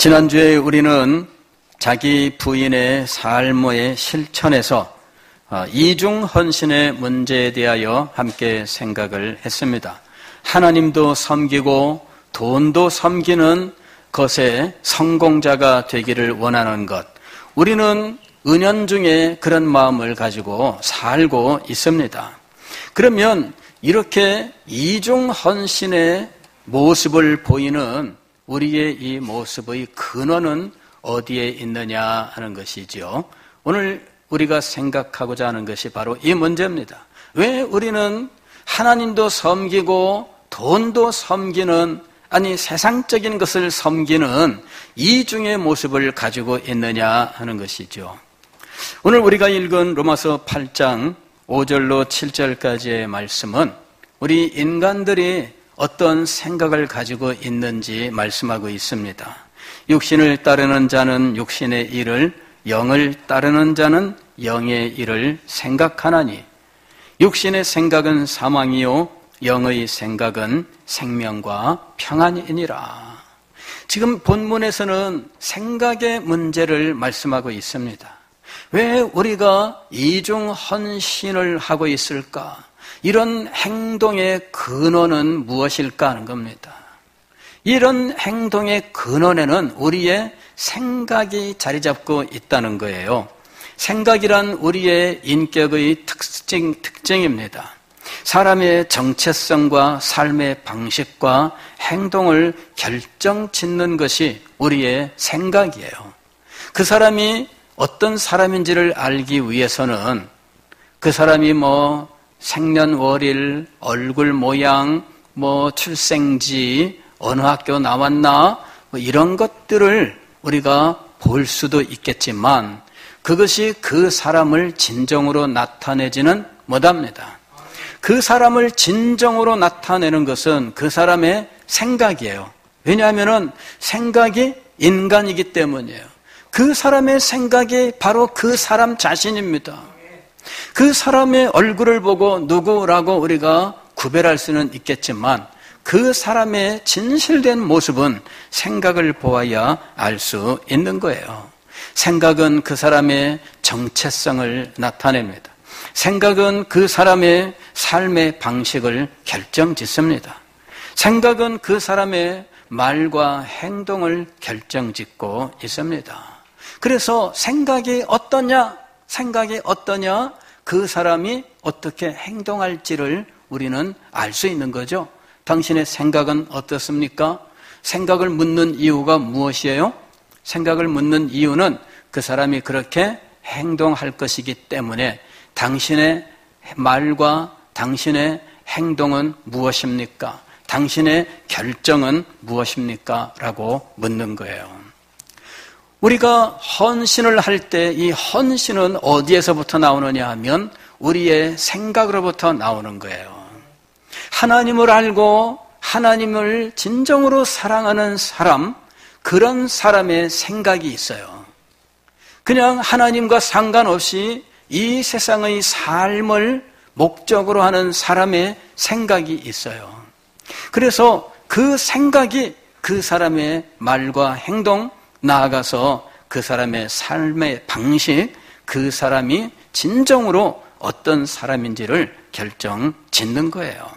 지난주에 우리는 자기 부인의 삶의 실천에서 이중 헌신의 문제에 대하여 함께 생각을 했습니다. 하나님도 섬기고 돈도 섬기는 것에 성공자가 되기를 원하는 것. 우리는 은연중에 그런 마음을 가지고 살고 있습니다. 그러면 이렇게 이중 헌신의 모습을 보이는 우리의 이 모습의 근원은 어디에 있느냐 하는 것이죠. 오늘 우리가 생각하고자 하는 것이 바로 이 문제입니다. 왜 우리는 하나님도 섬기고 돈도 섬기는, 아니 세상적인 것을 섬기는 이중의 모습을 가지고 있느냐 하는 것이죠. 오늘 우리가 읽은 로마서 8장 5절로 7절까지의 말씀은 우리 인간들이 어떤 생각을 가지고 있는지 말씀하고 있습니다. 육신을 따르는 자는 육신의 일을, 영을 따르는 자는 영의 일을 생각하나니 육신의 생각은 사망이요 영의 생각은 생명과 평안이니라. 지금 본문에서는 생각의 문제를 말씀하고 있습니다. 왜 우리가 이중 헌신을 하고 있을까? 이런 행동의 근원은 무엇일까 하는 겁니다. 이런 행동의 근원에는 우리의 생각이 자리 잡고 있다는 거예요. 생각이란 우리의 인격의 특징입니다. 사람의 정체성과 삶의 방식과 행동을 결정짓는 것이 우리의 생각이에요. 그 사람이 어떤 사람인지를 알기 위해서는 그 사람이 생년월일, 얼굴 모양, 출생지, 어느 학교 나왔나, 이런 것들을 우리가 볼 수도 있겠지만 그것이 그 사람을 진정으로 나타내지는 못합니다. 그 사람을 진정으로 나타내는 것은 그 사람의 생각이에요. 왜냐하면 생각이 인간이기 때문이에요. 그 사람의 생각이 바로 그 사람 자신입니다. 그 사람의 얼굴을 보고 누구라고 우리가 구별할 수는 있겠지만 그 사람의 진실된 모습은 생각을 보아야 알 수 있는 거예요. 생각은 그 사람의 정체성을 나타냅니다. 생각은 그 사람의 삶의 방식을 결정짓습니다. 생각은 그 사람의 말과 행동을 결정짓고 있습니다. 그래서 생각이 어떠냐, 그 사람이 어떻게 행동할지를 우리는 알 수 있는 거죠. 당신의 생각은 어떻습니까? 생각을 묻는 이유가 무엇이에요? 생각을 묻는 이유는 그 사람이 그렇게 행동할 것이기 때문에 당신의 말과 당신의 행동은 무엇입니까? 당신의 결정은 무엇입니까? 라고 묻는 거예요. 우리가 헌신을 할 때 이 헌신은 어디에서부터 나오느냐 하면 우리의 생각으로부터 나오는 거예요. 하나님을 알고 하나님을 진정으로 사랑하는 사람, 그런 사람의 생각이 있어요. 그냥 하나님과 상관없이 이 세상의 삶을 목적으로 하는 사람의 생각이 있어요. 그래서 그 생각이 그 사람의 말과 행동, 나아가서 그 사람의 삶의 방식, 그 사람이 진정으로 어떤 사람인지를 결정짓는 거예요.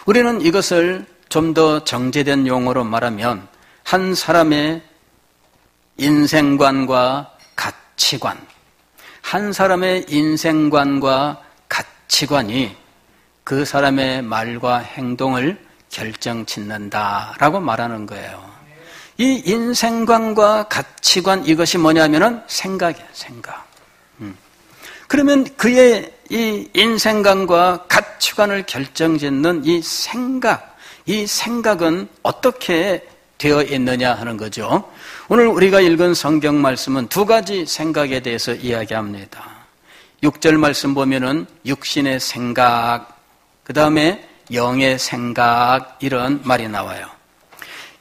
우리는 이것을 좀 더 정제된 용어로 말하면 한 사람의 인생관과 가치관, 한 사람의 인생관과 가치관이 그 사람의 말과 행동을 결정짓는다라고 말하는 거예요. 이 인생관과 가치관, 이것이 뭐냐면은 생각이에요, 생각. 그러면 그의 이 인생관과 가치관을 결정짓는 이 생각은 어떻게 되어 있느냐 하는 거죠. 오늘 우리가 읽은 성경 말씀은 두 가지 생각에 대해서 이야기합니다. 6절 말씀 보면은 육신의 생각, 그 다음에 영의 생각, 이런 말이 나와요.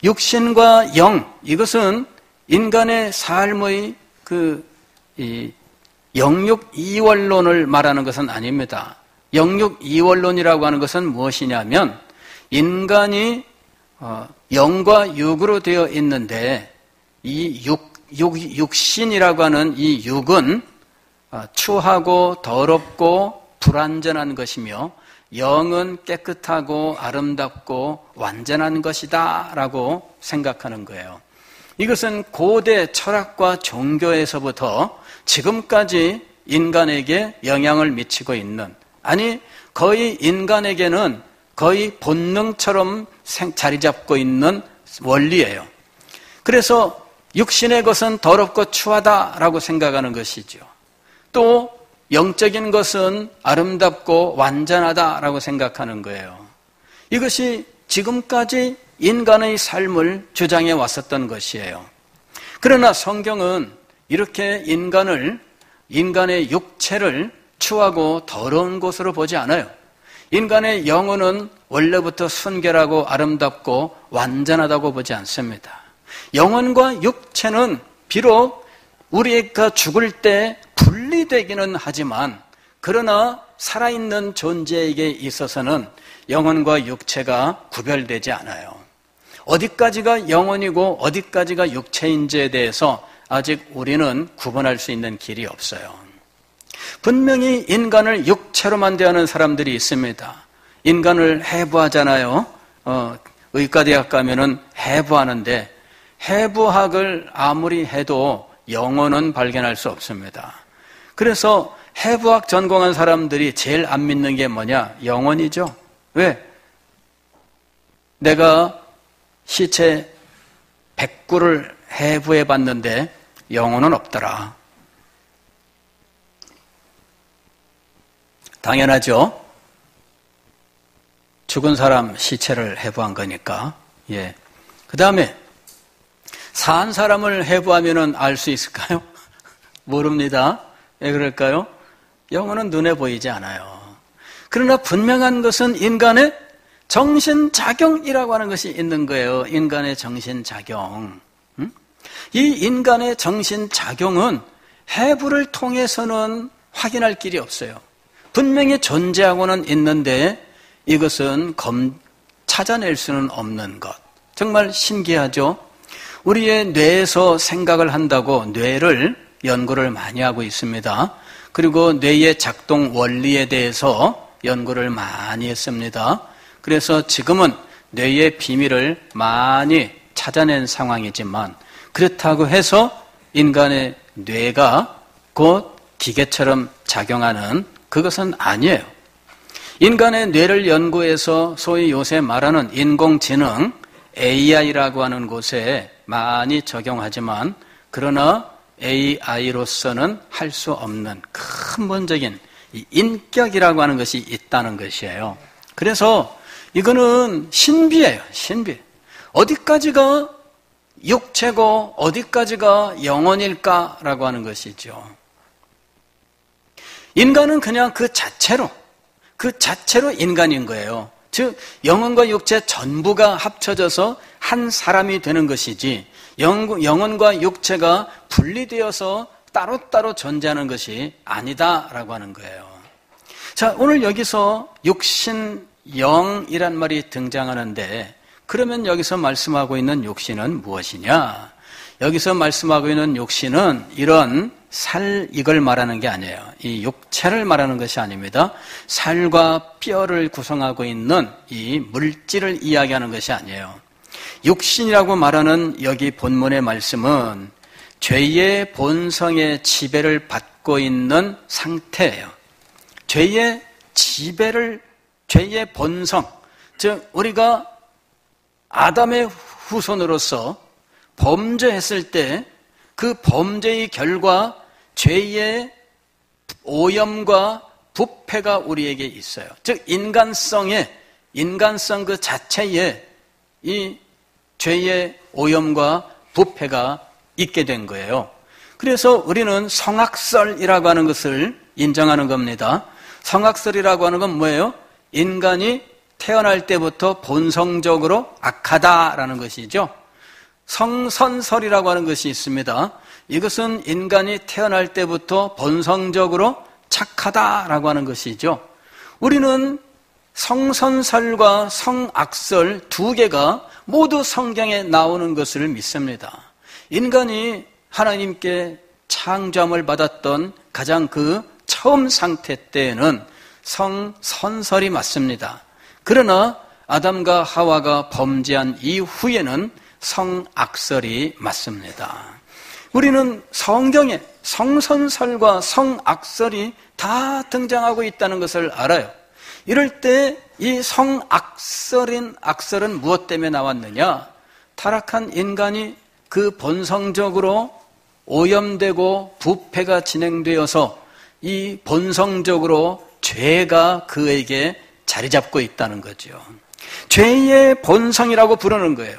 육신과 영, 이것은 인간의 삶의 영육 이원론을 말하는 것은 아닙니다. 영육 이원론이라고 하는 것은 무엇이냐면 인간이 영과 육으로 되어 있는데 이 육신이라고 하는 이 육은 추하고 더럽고 불완전한 것이며 영은 깨끗하고 아름답고 완전한 것이다 라고 생각하는 거예요. 이것은 고대 철학과 종교에서부터 지금까지 인간에게 영향을 미치고 있는, 아니 거의 인간에게는 거의 본능처럼 자리 잡고 있는 원리예요. 그래서 육신의 것은 더럽고 추하다라고 생각하는 것이죠. 또 영적인 것은 아름답고 완전하다라고 생각하는 거예요. 이것이 지금까지 인간의 삶을 주장해 왔었던 것이에요. 그러나 성경은 이렇게 인간의 육체를 추하고 더러운 것으로 보지 않아요. 인간의 영혼은 원래부터 순결하고 아름답고 완전하다고 보지 않습니다. 영혼과 육체는 비록 우리가 죽을 때 분리되기는 하지만, 그러나 살아있는 존재에게 있어서는 영혼과 육체가 구별되지 않아요. 어디까지가 영혼이고 어디까지가 육체인지에 대해서 아직 우리는 구분할 수 있는 길이 없어요. 분명히 인간을 육체로만 대하는 사람들이 있습니다. 인간을 해부하잖아요. 의과대학 가면은 해부하는데, 해부학을 아무리 해도 영혼은 발견할 수 없습니다. 그래서 해부학 전공한 사람들이 제일 안 믿는 게 뭐냐? 영혼이죠. 왜? 내가 시체 100구를 해부해 봤는데 영혼은 없더라. 당연하죠. 죽은 사람 시체를 해부한 거니까. 예. 그 다음에 산 사람을 해부하면은 알 수 있을까요? 모릅니다. 왜 그럴까요? 영혼은 눈에 보이지 않아요. 그러나 분명한 것은 인간의 정신작용이라고 하는 것이 있는 거예요. 인간의 정신작용. 이 인간의 정신작용은 해부를 통해서는 확인할 길이 없어요. 분명히 존재하고는 있는데 이것은 찾아낼 수는 없는 것. 정말 신기하죠? 우리의 뇌에서 생각을 한다고 뇌를 연구를 많이 하고 있습니다. 그리고 뇌의 작동 원리에 대해서 연구를 많이 했습니다. 그래서 지금은 뇌의 비밀을 많이 찾아낸 상황이지만, 그렇다고 해서 인간의 뇌가 곧 기계처럼 작용하는 그것은 아니에요. 인간의 뇌를 연구해서 소위 요새 말하는 인공지능 AI라고 하는 곳에 많이 적용하지만, 그러나 AI로서는 할 수 없는 근본적인 인격이라고 하는 것이 있다는 것이에요. 그래서 이거는 신비예요. 신비. 어디까지가 육체고 어디까지가 영혼일까라고 하는 것이죠. 인간은 그냥 그 자체로 인간인 거예요. 즉 영혼과 육체 전부가 합쳐져서 한 사람이 되는 것이지, 영혼과 육체가 분리되어서 따로따로 존재하는 것이 아니다라고 하는 거예요. 자, 오늘 여기서 육신, 영이란 말이 등장하는데, 그러면 여기서 말씀하고 있는 육신은 무엇이냐? 여기서 말씀하고 있는 육신은 이런 이걸 말하는 게 아니에요. 이 육체를 말하는 것이 아닙니다. 살과 뼈를 구성하고 있는 이 물질을 이야기하는 것이 아니에요. 육신이라고 말하는 여기 본문의 말씀은 죄의 본성의 지배를 받고 있는 상태예요. 죄의 본성, 즉 우리가 아담의 후손으로서 범죄했을 때 그 범죄의 결과 죄의 오염과 부패가 우리에게 있어요. 즉 인간성 그 자체에 이 죄의 오염과 부패가 있게 된 거예요. 그래서 우리는 성악설이라고 하는 것을 인정하는 겁니다. 성악설이라고 하는 건 뭐예요? 인간이 태어날 때부터 본성적으로 악하다라는 것이죠. 성선설이라고 하는 것이 있습니다. 이것은 인간이 태어날 때부터 본성적으로 착하다라고 하는 것이죠. 우리는 성선설과 성악설 두 개가 모두 성경에 나오는 것을 믿습니다. 인간이 하나님께 창조함을 받았던 가장 그 처음 상태 때에는 성선설이 맞습니다. 그러나 아담과 하와가 범죄한 이후에는 성악설이 맞습니다. 우리는 성경에 성선설과 성악설이 다 등장하고 있다는 것을 알아요. 이럴 때 이 성악설은 무엇 때문에 나왔느냐? 타락한 인간이 그 본성적으로 오염되고 부패가 진행되어서 이 본성적으로 죄가 그에게 자리 잡고 있다는 거죠. 죄의 본성이라고 부르는 거예요.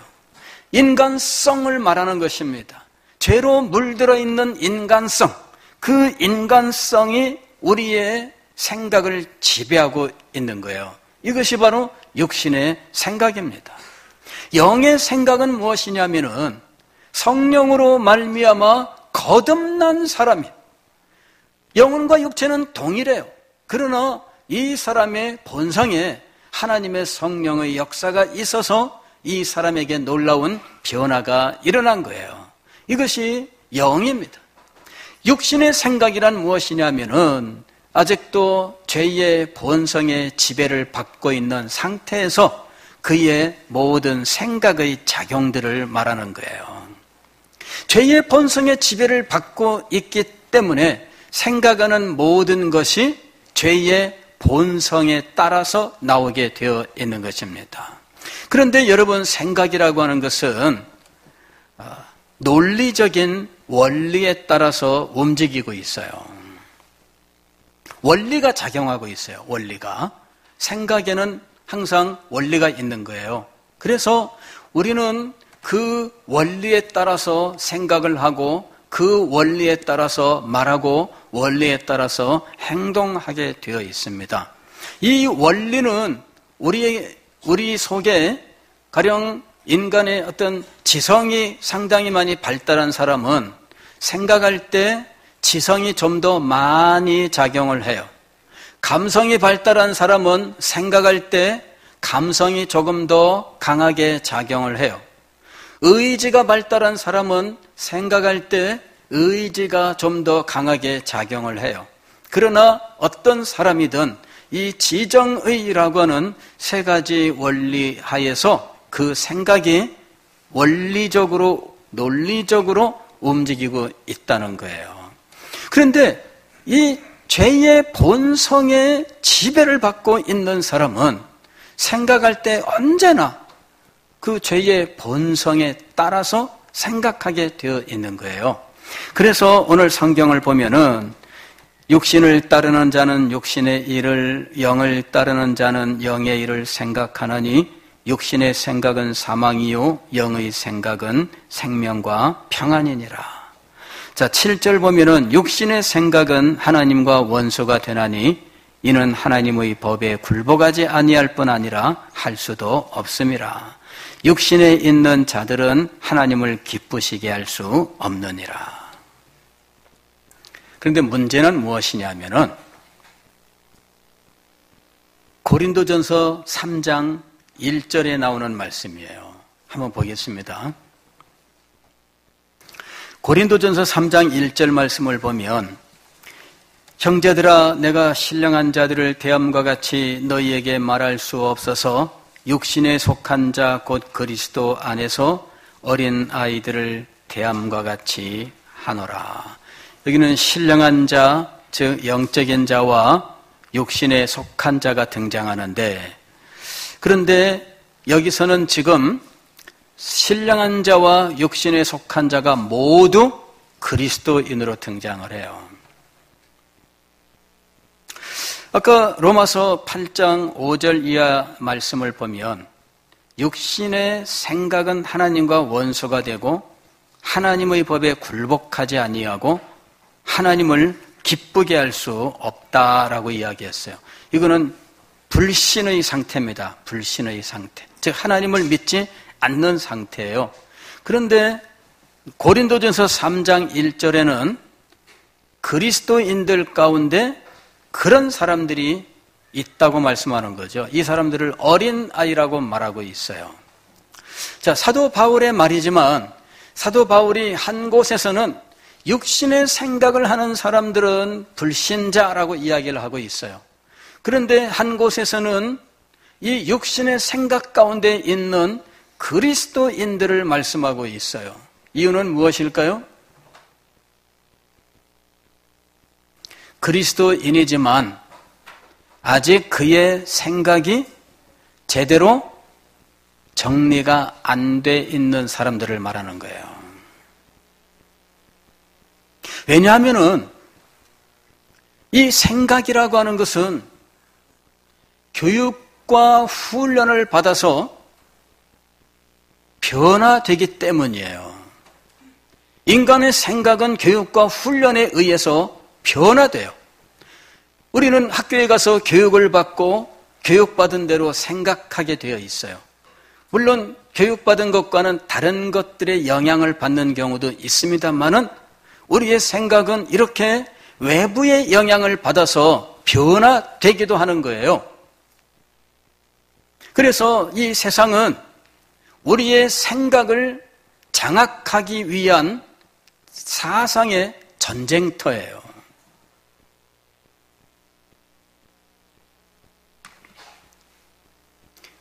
인간성을 말하는 것입니다. 죄로 물들어 있는 인간성, 그 인간성이 우리의 생각을 지배하고 있는 거예요. 이것이 바로 육신의 생각입니다. 영의 생각은 무엇이냐면은 성령으로 말미암아 거듭난 사람이에요. 영혼과 육체는 동일해요. 그러나 이 사람의 본성에 하나님의 성령의 역사가 있어서 이 사람에게 놀라운 변화가 일어난 거예요. 이것이 영입니다. 육신의 생각이란 무엇이냐면은 아직도 죄의 본성의 지배를 받고 있는 상태에서 그의 모든 생각의 작용들을 말하는 거예요. 죄의 본성의 지배를 받고 있기 때문에 생각하는 모든 것이 죄의 본성에 따라서 나오게 되어 있는 것입니다. 그런데 여러분, 생각이라고 하는 것은 논리적인 원리에 따라서 움직이고 있어요. 원리가 작용하고 있어요. 원리가. 생각에는 항상 원리가 있는 거예요. 그래서 우리는 그 원리에 따라서 생각을 하고 그 원리에 따라서 말하고 원리에 따라서 행동하게 되어 있습니다. 이 원리는 우리 속에 가령 인간의 어떤 지성이 상당히 많이 발달한 사람은 생각할 때 지성이 좀 더 많이 작용을 해요. 감성이 발달한 사람은 생각할 때 감성이 조금 더 강하게 작용을 해요. 의지가 발달한 사람은 생각할 때 의지가 좀 더 강하게 작용을 해요. 그러나 어떤 사람이든 이 지정의라고 하는 세 가지 원리 하에서 그 생각이 원리적으로, 논리적으로 움직이고 있다는 거예요. 그런데 이 죄의 본성의 지배를 받고 있는 사람은 생각할 때 언제나 그 죄의 본성에 따라서 생각하게 되어 있는 거예요. 그래서 오늘 성경을 보면은 육신을 따르는 자는 육신의 일을, 영을 따르는 자는 영의 일을 생각하나니 육신의 생각은 사망이요 영의 생각은 생명과 평안이니라. 자, 7절 보면은 육신의 생각은 하나님과 원수가 되나니 이는 하나님의 법에 굴복하지 아니할 뿐 아니라 할 수도 없음이라. 육신에 있는 자들은 하나님을 기쁘시게 할 수 없느니라. 그런데 문제는 무엇이냐면은 고린도전서 3장 1절에 나오는 말씀이에요. 한번 보겠습니다. 고린도전서 3장 1절 말씀을 보면 형제들아 내가 신령한 자들을 대함과 같이 너희에게 말할 수 없어서 육신에 속한 자 곧 그리스도 안에서 어린 아이들을 대함과 같이 하노라. 여기는 신령한 자, 즉 영적인 자와 육신에 속한 자가 등장하는데, 그런데 여기서는 지금 신령한 자와 육신에 속한 자가 모두 그리스도인으로 등장을 해요. 아까 로마서 8장 5절 이하 말씀을 보면 육신의 생각은 하나님과 원수가 되고 하나님의 법에 굴복하지 아니하고 하나님을 기쁘게 할 수 없다라고 이야기했어요. 이거는 불신의 상태입니다. 불신의 상태. 즉 하나님을 믿지 않는 상태예요. 그런데 고린도전서 3장 1절에는 그리스도인들 가운데 그런 사람들이 있다고 말씀하는 거죠. 이 사람들을 어린 아이라고 말하고 있어요. 자, 사도 바울의 말이지만 사도 바울이 한 곳에서는 육신의 생각을 하는 사람들은 불신자라고 이야기를 하고 있어요. 그런데 한 곳에서는 이 육신의 생각 가운데 있는 그리스도인들을 말씀하고 있어요. 이유는 무엇일까요? 그리스도인이지만 아직 그의 생각이 제대로 정리가 안 돼 있는 사람들을 말하는 거예요. 왜냐하면은 이 생각이라고 하는 것은 교육과 훈련을 받아서 변화되기 때문이에요. 인간의 생각은 교육과 훈련에 의해서 변화돼요. 우리는 학교에 가서 교육을 받고 교육받은 대로 생각하게 되어 있어요. 물론 교육받은 것과는 다른 것들의 영향을 받는 경우도 있습니다만은 우리의 생각은 이렇게 외부의 영향을 받아서 변화되기도 하는 거예요. 그래서 이 세상은 우리의 생각을 장악하기 위한 사상의 전쟁터예요.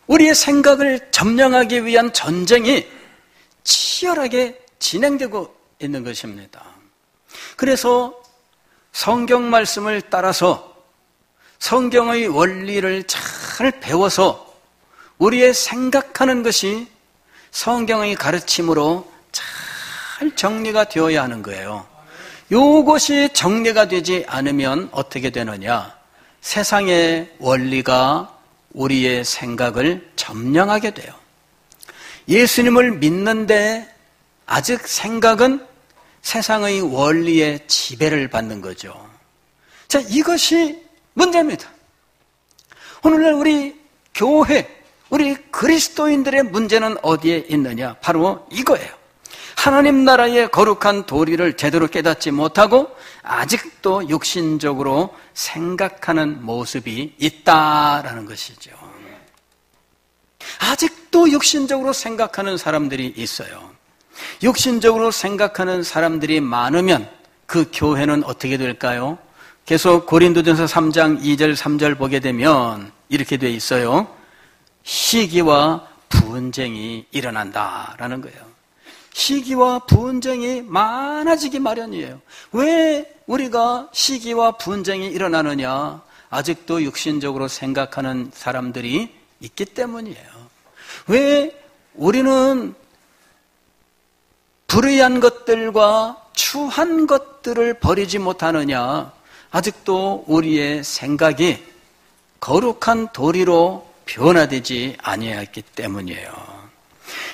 우리의 생각을 점령하기 위한 전쟁이 치열하게 진행되고 있는 것입니다. 그래서 성경 말씀을 따라서 성경의 원리를 잘 배워서 우리의 생각하는 것이 성경의 가르침으로 잘 정리가 되어야 하는 거예요. 이것이 정리가 되지 않으면 어떻게 되느냐? 세상의 원리가 우리의 생각을 점령하게 돼요. 예수님을 믿는데 아직 생각은 세상의 원리에 지배를 받는 거죠. 자, 이것이 문제입니다. 오늘날 우리 교회, 우리 그리스도인들의 문제는 어디에 있느냐? 바로 이거예요. 하나님 나라의 거룩한 도리를 제대로 깨닫지 못하고 아직도 육신적으로 생각하는 모습이 있다라는 것이죠. 아직도 육신적으로 생각하는 사람들이 있어요. 육신적으로 생각하는 사람들이 많으면 그 교회는 어떻게 될까요? 계속 고린도전서 3장 2절 3절 보게 되면 이렇게 돼 있어요. 시기와 분쟁이 일어난다라는 거예요. 시기와 분쟁이 많아지기 마련이에요. 왜 우리가 시기와 분쟁이 일어나느냐? 아직도 육신적으로 생각하는 사람들이 있기 때문이에요. 왜 우리는 불의한 것들과 추한 것들을 버리지 못하느냐? 아직도 우리의 생각이 거룩한 도리로 변화되지 아니했기 때문이에요.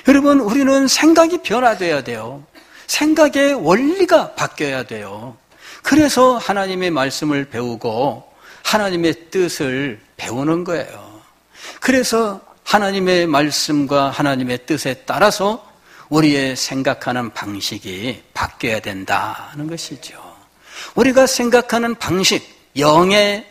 여러분, 우리는 생각이 변화돼야 돼요. 생각의 원리가 바뀌어야 돼요. 그래서 하나님의 말씀을 배우고 하나님의 뜻을 배우는 거예요. 그래서 하나님의 말씀과 하나님의 뜻에 따라서 우리의 생각하는 방식이 바뀌어야 된다는 것이죠. 우리가 생각하는 방식, 영의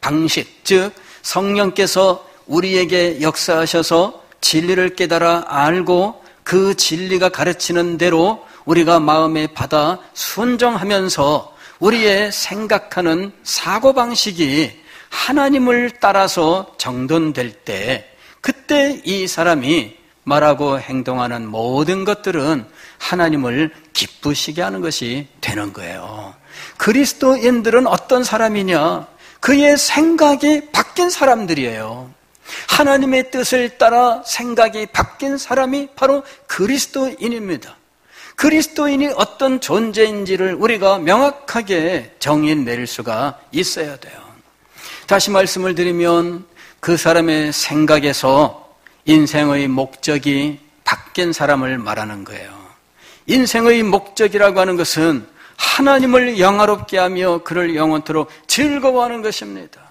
방식, 즉 성령께서 우리에게 역사하셔서 진리를 깨달아 알고 그 진리가 가르치는 대로 우리가 마음에 받아 순종하면서 우리의 생각하는 사고방식이 하나님을 따라서 정돈될 때, 그때 이 사람이 말하고 행동하는 모든 것들은 하나님을 기쁘시게 하는 것이 되는 거예요. 그리스도인들은 어떤 사람이냐? 그의 생각이 바뀐 사람들이에요. 하나님의 뜻을 따라 생각이 바뀐 사람이 바로 그리스도인입니다. 그리스도인이 어떤 존재인지를 우리가 명확하게 정의낼 수가 있어야 돼요. 다시 말씀을 드리면 그 사람의 생각에서 인생의 목적이 바뀐 사람을 말하는 거예요. 인생의 목적이라고 하는 것은 하나님을 영화롭게 하며 그를 영원토록 즐거워하는 것입니다.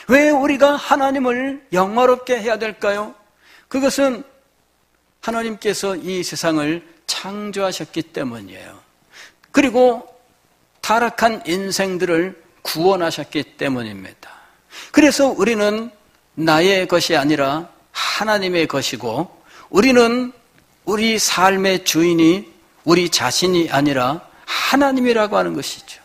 왜 우리가 하나님을 영화롭게 해야 될까요? 그것은 하나님께서 이 세상을 창조하셨기 때문이에요. 그리고 타락한 인생들을 구원하셨기 때문입니다. 그래서 우리는 나의 것이 아니라 하나님의 것이고, 우리는 우리 삶의 주인이 우리 자신이 아니라 하나님이라고 하는 것이죠.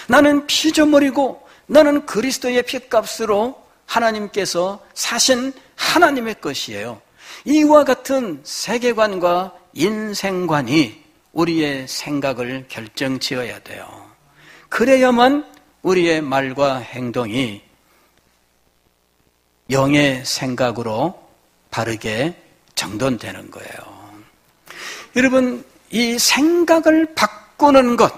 나는 피조물이고 나는 그리스도의 핏값으로 하나님께서 사신 하나님의 것이에요. 이와 같은 세계관과 인생관이 우리의 생각을 결정지어야 돼요. 그래야만 우리의 말과 행동이 영의 생각으로 바르게 정돈되는 거예요. 여러분, 이 생각을 바꾸는 것,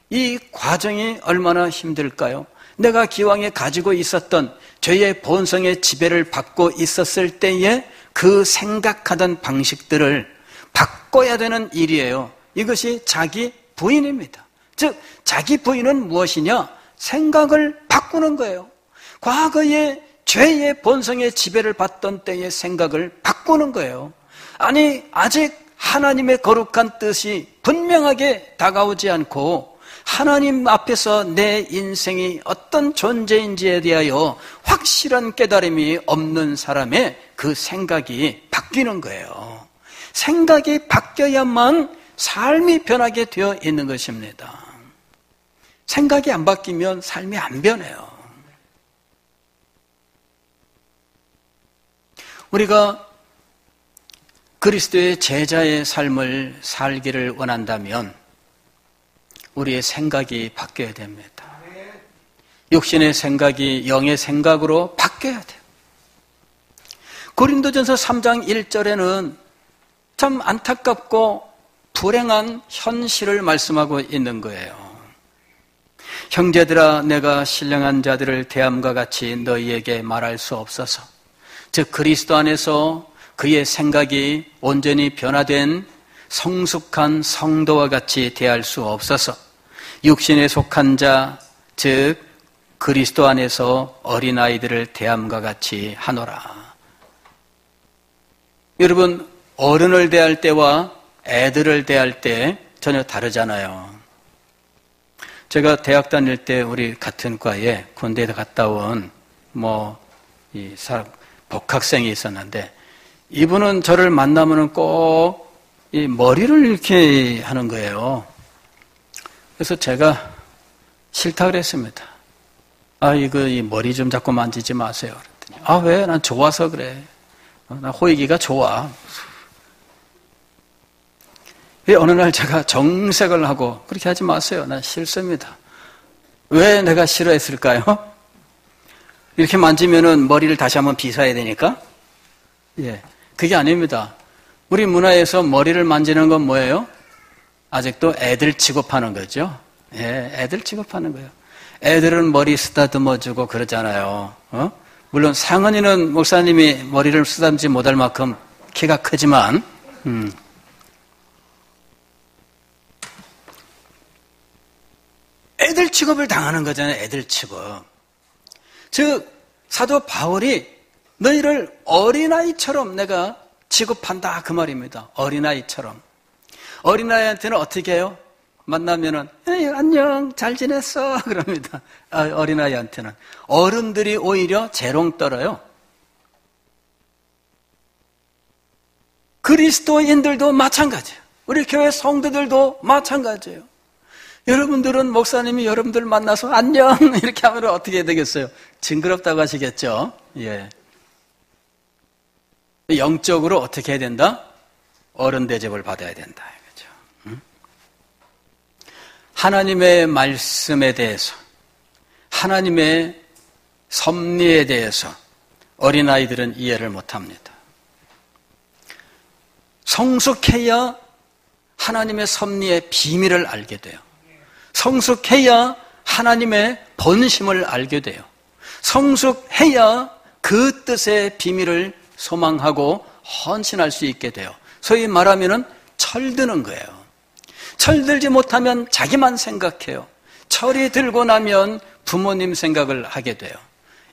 이 과정이 얼마나 힘들까요? 내가 기왕에 가지고 있었던 죄의 본성의 지배를 받고 있었을 때에 그 생각하던 방식들을 바꿔야 되는 일이에요. 이것이 자기 부인입니다. 즉, 자기 부인은 무엇이냐? 생각을 바꾸는 거예요. 과거에 죄의 본성의 지배를 받던 때의 생각을 바꾸는 거예요. 아니, 아직 하나님의 거룩한 뜻이 분명하게 다가오지 않고 하나님 앞에서 내 인생이 어떤 존재인지에 대하여 확실한 깨달음이 없는 사람의 그 생각이 바뀌는 거예요. 생각이 바뀌어야만 삶이 변하게 되어 있는 것입니다. 생각이 안 바뀌면 삶이 안 변해요. 우리가 그리스도의 제자의 삶을 살기를 원한다면 우리의 생각이 바뀌어야 됩니다. 육신의 생각이 영의 생각으로 바뀌어야 돼요. 고린도전서 3장 1절에는 참 안타깝고 불행한 현실을 말씀하고 있는 거예요. 형제들아, 내가 신령한 자들을 대함과 같이 너희에게 말할 수 없어서, 즉 그리스도 안에서 그의 생각이 온전히 변화된 성숙한 성도와 같이 대할 수 없어서 육신에 속한 자, 즉 그리스도 안에서 어린아이들을 대함과 같이 하노라. 여러분, 어른을 대할 때와 애들을 대할 때 전혀 다르잖아요. 제가 대학 다닐 때 우리 같은 과에 군대에 갔다 온 복학생이 있었는데, 이분은 저를 만나면은 꼭 이 머리를 이렇게 하는 거예요. 그래서 제가 싫다 그랬습니다. 이 머리 좀 자꾸 만지지 마세요. 그랬더니, 왜? 난 좋아서 그래. 나 호의기가 좋아. 어느 날 제가 정색을 하고, 그렇게 하지 마세요. 난 싫습니다. 왜 내가 싫어했을까요? 이렇게 만지면은 머리를 다시 한번 빗어야 되니까? 그게 아닙니다. 우리 문화에서 머리를 만지는 건 뭐예요? 아직도 애들 취급하는 거죠. 애들 취급하는 거예요. 애들은 머리 쓰다듬어주고 그러잖아요. 물론 상은이는 목사님이 머리를 쓰다듬지 못할 만큼 키가 크지만, 애들 취급을 당하는 거잖아요. 애들 취급. 즉, 사도 바울이 너희를 어린아이처럼 내가 취급한다, 그 말입니다. 어린아이처럼. 어린아이한테는 어떻게 해요? 만나면은 안녕, 잘 지냈어? 그럽니다. 어린아이한테는. 어른들이 오히려 재롱 떨어요. 그리스도인들도 마찬가지예요. 우리 교회 성도들도 마찬가지예요. 여러분들은 목사님이 여러분들 만나서 안녕 이렇게 하면 어떻게 되겠어요? 징그럽다고 하시겠죠? 영적으로 어떻게 해야 된다? 어른 대접을 받아야 된다. 그렇죠? 하나님의 말씀에 대해서, 하나님의 섭리에 대해서 어린아이들은 이해를 못합니다. 성숙해야 하나님의 섭리의 비밀을 알게 돼요. 성숙해야 하나님의 본심을 알게 돼요. 성숙해야 그 뜻의 비밀을 소망하고 헌신할 수 있게 돼요. 소위 말하면은 철드는 거예요. 철들지 못하면 자기만 생각해요. 철이 들고 나면 부모님 생각을 하게 돼요.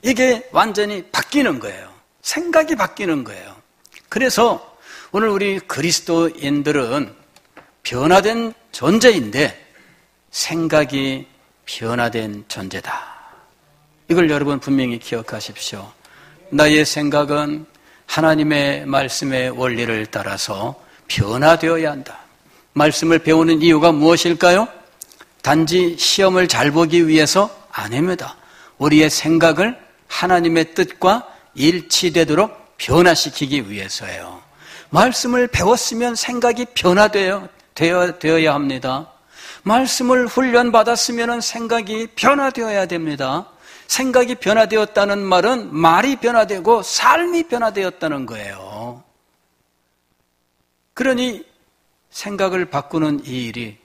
이게 완전히 바뀌는 거예요. 생각이 바뀌는 거예요. 그래서 오늘 우리 그리스도인들은 변화된 존재인데 생각이 변화된 존재다. 이걸 여러분 분명히 기억하십시오. 나의 생각은 하나님의 말씀의 원리를 따라서 변화되어야 한다. 말씀을 배우는 이유가 무엇일까요? 단지 시험을 잘 보기 위해서 아닙니다. 우리의 생각을 하나님의 뜻과 일치되도록 변화시키기 위해서예요. 말씀을 배웠으면 생각이 변화되어야 합니다. 말씀을 훈련받았으면 생각이 변화되어야 됩니다. 생각이 변화되었다는 말은 말이 변화되고 삶이 변화되었다는 거예요. 그러니 생각을 바꾸는 이 일이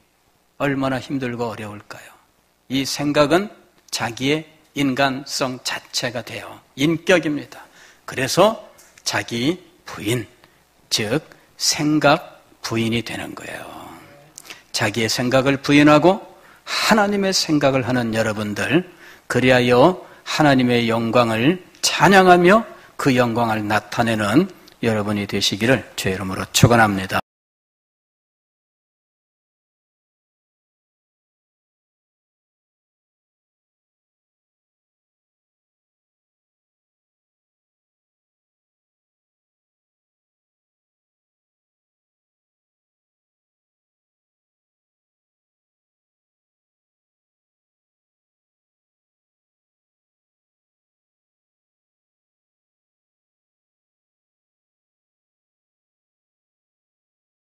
얼마나 힘들고 어려울까요? 이 생각은 자기의 인간성 자체가 돼요. 인격입니다. 그래서 자기 부인, 즉 생각 부인이 되는 거예요. 자기의 생각을 부인하고 하나님의 생각을 하는 여러분들, 그리하여 하나님의 영광을 찬양하며 그 영광을 나타내는 여러분이 되시기를 주의 이름으로 축원합니다.